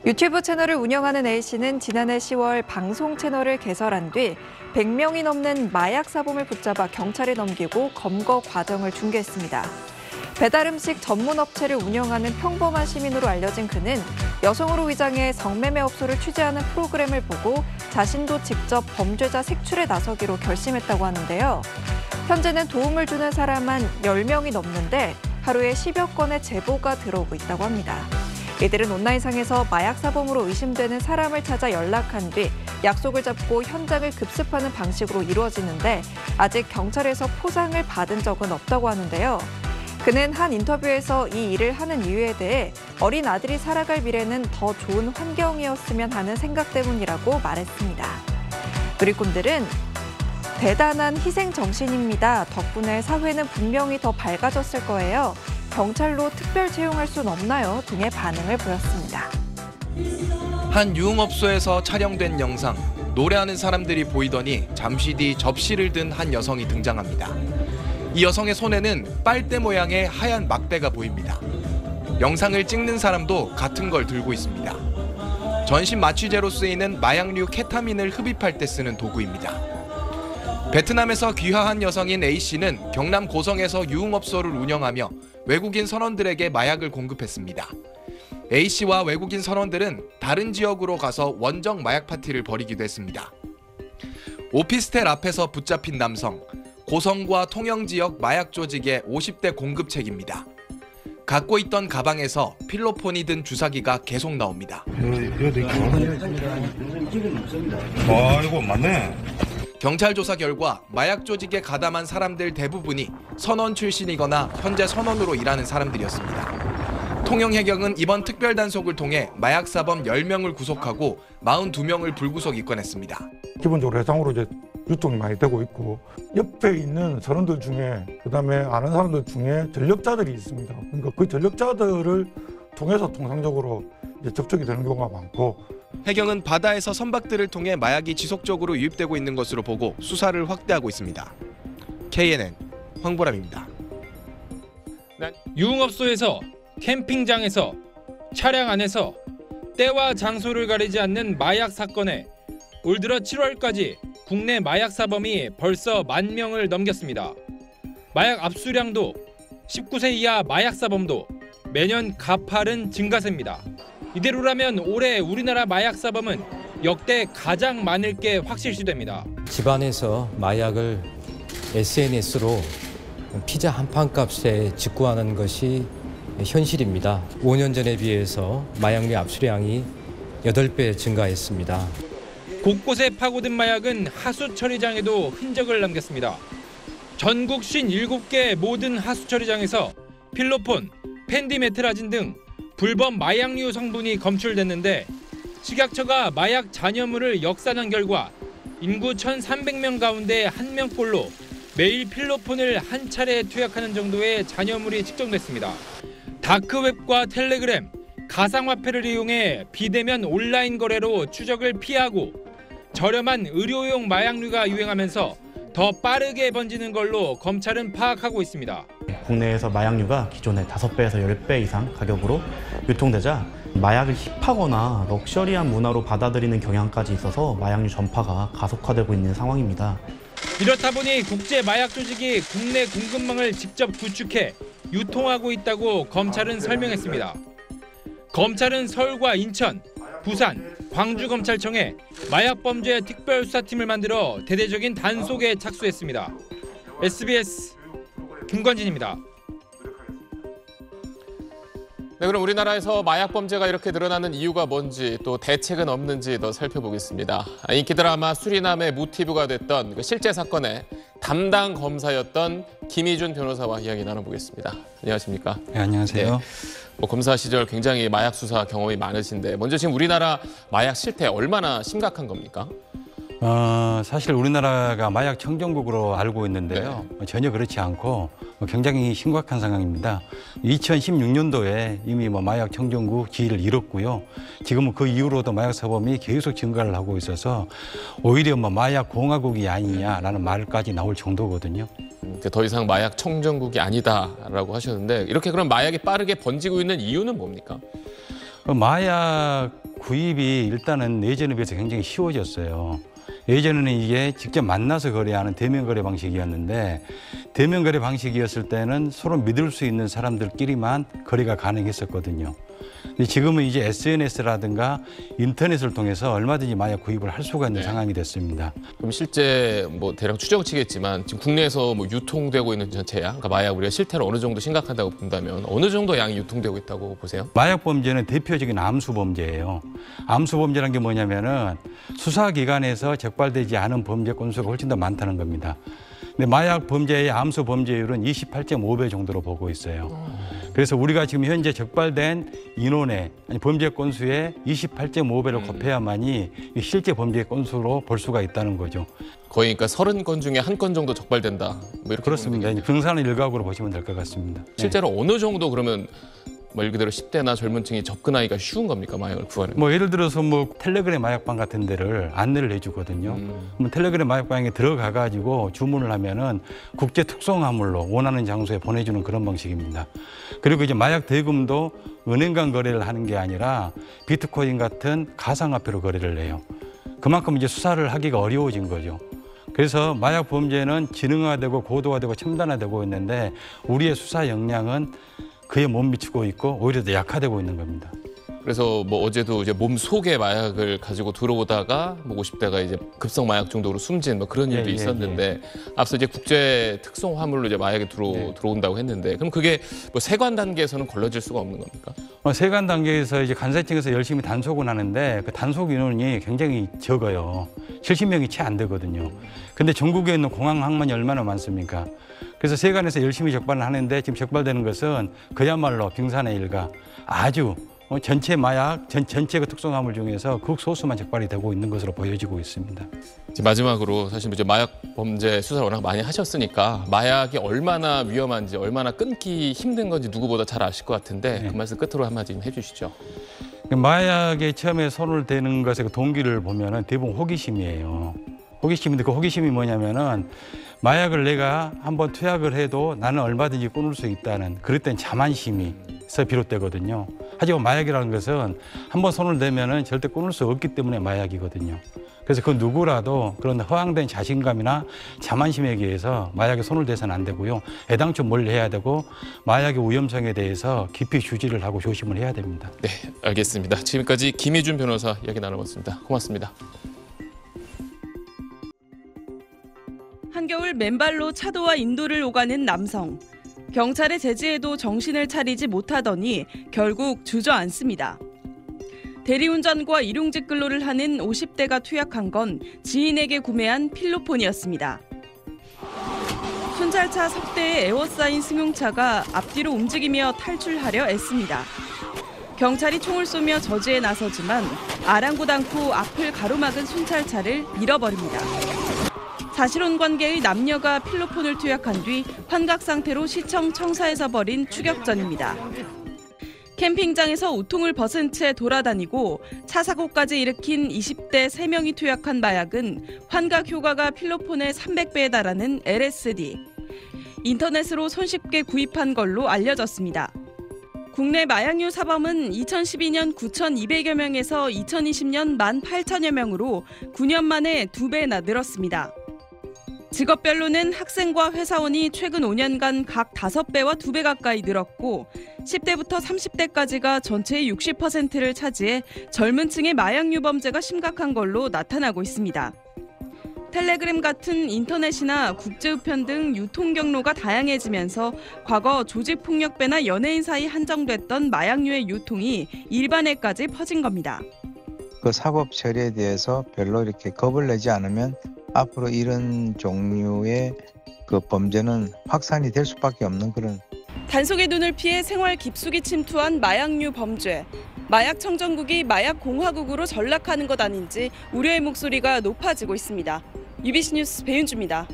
유튜브 채널을 운영하는 A씨는 지난해 10월 방송 채널을 개설한 뒤 100명이 넘는 마약 사범을 붙잡아 경찰에 넘기고 검거 과정을 중개했습니다. 배달음식 전문 업체를 운영하는 평범한 시민으로 알려진 그는 여성으로 위장해 성매매 업소를 취재하는 프로그램을 보고 자신도 직접 범죄자 색출에 나서기로 결심했다고 하는데요. 현재는 도움을 주는 사람만 10명이 넘는데 하루에 10여 건의 제보가 들어오고 있다고 합니다. 이들은 온라인상에서 마약 사범으로 의심되는 사람을 찾아 연락한 뒤 약속을 잡고 현장을 급습하는 방식으로 이루어지는데 아직 경찰에서 포상을 받은 적은 없다고 하는데요. 그는 한 인터뷰에서 이 일을 하는 이유에 대해 어린 아들이 살아갈 미래는 더 좋은 환경이었으면 하는 생각 때문이라고 말했습니다. 누리꾼들은 대단한 희생 정신입니다. 덕분에 사회는 분명히 더 밝아졌을 거예요. 경찰로 특별 채용할 순 없나요? 등의 반응을 보였습니다. 한 유흥업소에서 촬영된 영상, 노래하는 사람들이 보이더니 잠시 뒤 접시를 든 한 여성이 등장합니다. 이 여성의 손에는 빨대 모양의 하얀 막대가 보입니다. 영상을 찍는 사람도 같은 걸 들고 있습니다. 전신 마취제로 쓰이는 마약류 케타민을 흡입할 때 쓰는 도구입니다. 베트남에서 귀화한 여성인 A씨는 경남 고성에서 유흥업소를 운영하며 외국인 선원들에게 마약을 공급했습니다. A씨와 외국인 선원들은 다른 지역으로 가서 원정 마약 파티를 벌이기도 했습니다. 오피스텔 앞에서 붙잡힌 남성, 고성과 통영 지역 마약 조직의 50대 공급책입니다. 갖고 있던 가방에서 필로폰이 든 주사기가 계속 나옵니다. 이거 맞네. 경찰 조사 결과 마약 조직에 가담한 사람들 대부분이 선원 출신이거나 현재 선원으로 일하는 사람들이었습니다. 통영해경은 이번 특별단속을 통해 마약 사범 10명을 구속하고 42명을 불구속 입건했습니다. 기본적으로 해상으로 이제 유통이 많이 되고 있고 옆에 있는 선원들 중에 그다음에 아는 사람들 중에 전력자들이 있습니다. 그러니까 그 전력자들을 통해서 통상적으로 이제 접촉이 되는 경우가 많고 해경은 바다에서 선박들을 통해 마약이 지속적으로 유입되고 있는 것으로 보고 수사를 확대하고 있습니다. KNN 황보람입니다. 유흥업소에서 캠핑장에서 차량 안에서 때와 장소를 가리지 않는 마약 사건에 올 들어 7월까지 국내 마약 사범이 벌써 10,000명을 넘겼습니다. 마약 압수량도 19세 이하 마약 사범도 매년 가파른 증가세입니다. 이대로라면 올해 우리나라 마약 사범은 역대 가장 많을 게 확실시됩니다. 집안에서 마약을 SNS로 피자 한 판 값에 직구하는 것이 현실입니다. 5년 전에 비해서 마약류 압수량이 8배 증가했습니다. 곳곳에 파고든 마약은 하수 처리장에도 흔적을 남겼습니다. 전국 57개 모든 하수 처리장에서 필로폰, 펜디메트라진 등 불법 마약류 성분이 검출됐는데 식약처가 마약 잔여물을 역산한 결과 인구 1,300명 가운데 1명꼴로 매일 필로폰을 한 차례 투약하는 정도의 잔여물이 측정됐습니다. 다크웹과 텔레그램, 가상화폐를 이용해 비대면 온라인 거래로 추적을 피하고 저렴한 의료용 마약류가 유행하면서 더 빠르게 번지는 걸로 검찰은 파악하고 있습니다. 국내에서 마약류가 기존의 5배에서 10배 이상 가격으로 유통되자 마약을 힙하거나 럭셔리한 문화로 받아들이는 경향까지 있어서 마약류 전파가 가속화되고 있는 상황입니다. 이렇다 보니 국제 마약 조직이 국내 공급망을 직접 구축해 유통하고 있다고 검찰은 설명했습니다. 검찰은 서울과 인천, 부산, 광주검찰청에 마약범죄 특별수사팀을 만들어 대대적인 단속에 착수했습니다. SBS 김관진입니다. 네, 그럼 우리나라에서 마약 범죄가 이렇게 늘어나는 이유가 뭔지 또 대책은 없는지 더 살펴보겠습니다. 인기 드라마 수리남의 모티브가 됐던 그 실제 사건의 담당 검사였던 김희준 변호사와 이야기 나눠보겠습니다. 안녕하십니까? 네, 안녕하세요. 네, 검사 시절 굉장히 마약 수사 경험이 많으신데 먼저 지금 우리나라 마약 실태 얼마나 심각한 겁니까? 사실 우리나라가 마약 청정국으로 알고 있는데요. 전혀 그렇지 않고 굉장히 심각한 상황입니다. 2016년도에 이미 마약 청정국 지위를 잃었고요. 지금은 그 이후로도 마약 사범이 계속 증가를 하고 있어서 오히려 마약 공화국이 아니냐라는 말까지 나올 정도거든요. 더 이상 마약 청정국이 아니다라고 하셨는데 이렇게 그럼 마약이 빠르게 번지고 있는 이유는 뭡니까? 마약 구입이 일단은 예전에 비해서 굉장히 쉬워졌어요. 예전에는 이게 직접 만나서 거래하는 대면 거래 방식이었는데 대면 거래 방식이었을 때는 서로 믿을 수 있는 사람들끼리만 거래가 가능했었거든요. 근데 지금은 이제 SNS라든가 인터넷을 통해서 얼마든지 마약 구입을 할 수가 있는 상황이 됐습니다. 그럼 실제 뭐 대략 추정치겠지만 지금 국내에서 뭐 유통되고 있는 전체량, 그러니까 마약 우리가 실태로 어느 정도 심각하다고 본다면 어느 정도 양이 유통되고 있다고 보세요? 마약 범죄는 대표적인 암수 범죄예요. 암수 범죄라는 게 뭐냐면은 수사기관에서 적발되지 않은 범죄 건수가 훨씬 더 많다는 겁니다. 근데 마약 범죄의 암수 범죄율은 28.5배 정도로 보고 있어요. 그래서 우리가 지금 현재 적발된 인원의 범죄 건수의 28.5배를 곱해야만이 실제 범죄 건수로 볼 수가 있다는 거죠. 거의 그러니까 30건 중에 1건 정도 적발된다. 뭐 이렇게 그렇습니다. 병사는 일각으로 보시면 될 것 같습니다. 실제로 어느 정도 그러면 말 그대로 10대나 젊은 층이 접근하기가 쉬운 겁니까, 마약을 구하는? 뭐 예를 들어서 뭐 텔레그램 마약방 같은 데를 안내를 해주거든요. 그럼 텔레그램 마약방에 들어가 가지고 주문을 하면은 국제 특송화물로 원하는 장소에 보내주는 그런 방식입니다. 그리고 이제 마약 대금도 은행 간 거래를 하는 게 아니라 비트코인 같은 가상화폐로 거래를 해요. 그만큼 이제 수사를 하기가 어려워진 거죠. 그래서 마약 범죄는 지능화되고 고도화되고 첨단화되고 있는데 우리의 수사 역량은 그에 못 미치고 있고 오히려 더 약화되고 있는 겁니다. 그래서 뭐 어제도 이제 몸 속에 마약을 가지고 들어오다가 뭐 50대가 이제 급성 마약 중독으로 숨진 뭐 그런 일도 있었는데 앞서 이제 국제 특송 화물로 이제 마약이 들어온다고 했는데 그럼 그게 뭐 세관 단계에서는 걸러질 수가 없는 겁니까? 세관 단계에서 이제 간사청에서 열심히 단속은 하는데 그 단속 인원이 굉장히 적어요. 70명이 채 안 되거든요. 근데 전국에 있는 공항 항만이 얼마나 많습니까? 그래서 세관에서 열심히 적발을 하는데 지금 적발되는 것은 그야말로 빙산의 일가 아주 전체 마약, 전체 그 특성화물 중에서 극소수만 적발이 되고 있는 것으로 보여지고 있습니다. 이제 마지막으로 사실 이제 마약 범죄 수사를 워낙 많이 하셨으니까 마약이 얼마나 위험한지 얼마나 끊기 힘든 건지 누구보다 잘 아실 것 같은데 그 말씀 끝으로 한마디 좀 해주시죠. 마약에 처음에 손을 대는 것의 그 동기를 보면은 대부분 호기심이에요. 호기심인데 그 호기심이 뭐냐면은 마약을 내가 한번 투약을 해도 나는 얼마든지 끊을 수 있다는 그럴 땐 자만심에서 비롯되거든요. 하지만 마약이라는 것은 한번 손을 대면은 절대 끊을 수 없기 때문에 마약이거든요. 그래서 그 누구라도 그런 허황된 자신감이나 자만심에 의해서 마약에 손을 대서는 안 되고요. 애당초 멀리 해야 되고 마약의 위험성에 대해서 깊이 주지를 하고 조심을 해야 됩니다. 네, 알겠습니다. 지금까지 김희준 변호사 이야기 나눠봤습니다. 고맙습니다. 한겨울 맨발로 차도와 인도를 오가는 남성. 경찰의 제지에도 정신을 차리지 못하더니 결국 주저앉습니다. 대리운전과 일용직 근로를 하는 50대가 투약한 건 지인에게 구매한 필로폰이었습니다. 순찰차 석대에 에워싸인 승용차가 앞뒤로 움직이며 탈출하려 애씁니다. 경찰이 총을 쏘며 저지에 나서지만 아랑곳 않고 앞을 가로막은 순찰차를 밀어버립니다. 사실혼 관계의 남녀가 필로폰을 투약한 뒤 환각 상태로 시청 청사에서 벌인 추격전입니다. 캠핑장에서 우통을 벗은 채 돌아다니고 차 사고까지 일으킨 20대 3명이 투약한 마약은 환각 효과가 필로폰의 300배에 달하는 LSD. 인터넷으로 손쉽게 구입한 걸로 알려졌습니다. 국내 마약류 사범은 2012년 9,200여 명에서 2020년 18,000여 명으로 9년 만에 2배나 늘었습니다. 직업별로는 학생과 회사원이 최근 5년간 각 5배와 2배 가까이 늘었고 10대부터 30대까지가 전체의 60%를 차지해 젊은 층의 마약류 범죄가 심각한 걸로 나타나고 있습니다. 텔레그램 같은 인터넷이나 국제우편 등 유통 경로가 다양해지면서 과거 조직폭력배나 연예인 사이 한정됐던 마약류의 유통이 일반에까지 퍼진 겁니다. 그 사법 처리에 대해서 별로 이렇게 겁을 내지 않으면 앞으로 이런 종류의 그 범죄는 확산이 될 수밖에 없는 그런. 단속의 눈을 피해 생활 깊숙이 침투한 마약류 범죄. 마약 청정국이 마약 공화국으로 전락하는 것 아닌지 우려의 목소리가 높아지고 있습니다. UBC 뉴스 배윤주입니다.